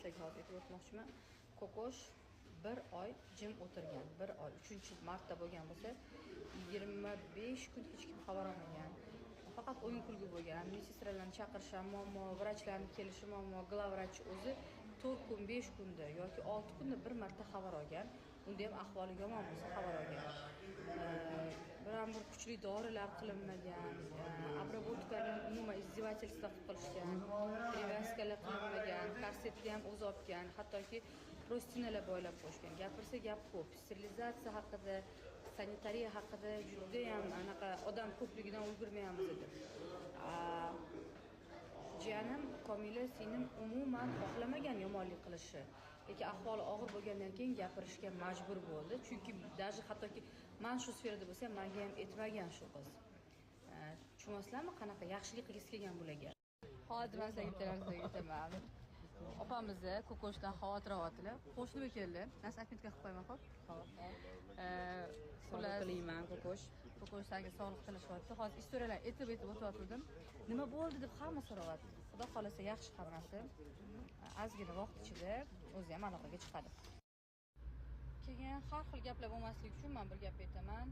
sizlarga hozir aytib o'tmoqchiman. Kokosh 1 oy jim o'tirgan. 1 oy 3-martda bo'lgan bo'lsa, 25 kun hech kim xabar olmagan. Faqat o'yin kulgi bo'lgan. Medsestralarni chaqirish muammo, vrachlarni kelishi muammo, glavvrach o'zi 4 kun, 5 kunda yoki 6 kunda bir marta xabar olgan. Unda ham ahvoli yomon bo'lsa xabar olgan. Biron bir kuchli dorilar qilinmagan, обработкаlar umuman izdevательство qilishgan, привязкаlar qilinmagan, korsetni ham o'zi olgan, hattoki prostinalar boylab qo'yishgan. Gapirsa gap ko'p. Sterilizatsiya haqida, sanitariya haqida juda ham anaqa odam ko'pligidan ulgurmayapmiz edi. Jiyanim Komila singlim umuman xohlamagan yomonlik qilishi, lekin ahvoli og'ir bo'lgandan keyin gapirishga majbur bo'ldi. Chunki даже hattoki men shu sferada bo'lsam, menga ham etmagan shu qiz. Tushunasizlarmi, qanaqa yaxshilik qilgisi kelgan bularga. Hozir men sizlarga aytaman. Opamizni Kokoshdan xavotir olyaptilar. Qo'shni keldi. Nas atmitka qilib qo'yman, xo'p? Xullas tilayman Kokosh. Kokosh senga sog'liq tilashyapti. Hozir istoriyalar aytib o'tib nima bo'ldi deb hamma so'rayapti. Xudo xolasa yaxshi hammasi. Ozgina vaqt ichida o'zi ham aloqaga chiqadi. Keyin har xil gaplar bo'lmasligi uchun men bir gap aytaman.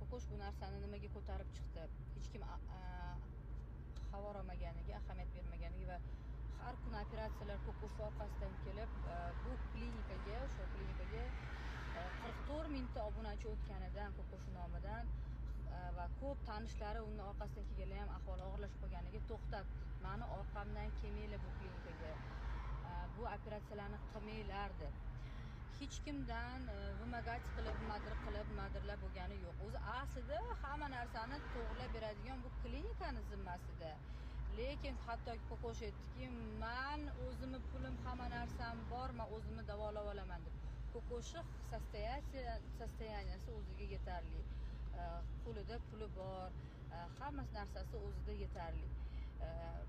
Kokosh bu narsani nimaga ko'tarib chiqdi? Hech kim xabar olmaganiga, ahamiyat bermaganiga va har kuni operatsiyalar Kokosh orqasidan kelib, bu klinikaga, o'sha klinikaga 44 mingta obunachi o'tganidan, Kokosh nomidan va ko'p tanishlari uni orqasidan kelganlar ham ahvoli og'irlashib qolganiga to'xtatdi. Meni orqamdan kelmanglar bu klinikaga. Bu operatsiyalarni qilmanglardi. Hech kimdan vimagati qilib, madirlab bo'lgani yo'q. O'zi aslida hamma narsani to'g'rilab beradigan bu klinikani zimmasida. Lekin hattoki Kokosh aytdiki, men o'zimni pulim, hamma narsam bor, men o'zimni davolab olaman deb. Kokoshning sostoyaniyasi o'ziga yetarli. Qo'lida puli bor, hamma narsasi o'zida yetarli.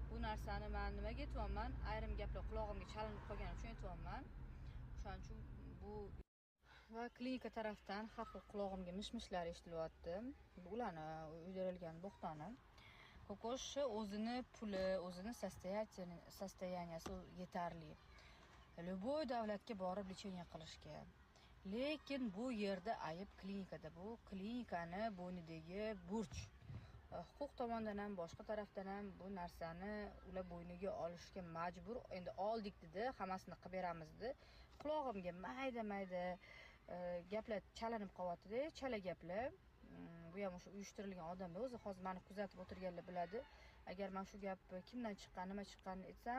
Bu narsani men nimaga aytyapman? Ayrim gaplar quloqimga chalinib qolgani uchun aytyapman. Shuning uchun bu va klinika tarafdan har xil quloqimga mish-mishlar eshitilyapti. Bularni uydirilgan bo'xtoni. Kokosh o'zini puli, o'zini sostoyaniyasi yetarli. Любой davlatga borib lecheniya qilishga. Lekin bu yerda ayb klinikada. Bu klinikani bo'ynidagi burch. Huquq tomondan ham, boshqa tarafdan ham bu narsani ular bo'yniga olishga majbur. Endi oldik dedi, hammasini qilib beramiz dedi. Quloqimga mayda-mayda gaplar chalinib qolyapti-da, chala gaplar. Bu ham o'sha uyushtirilgan odamlar o'zi hozir meni kuzatib o'tirganlar biladi. Agar men shu gap kimdan chiqqan, nima chiqqanini aytsam,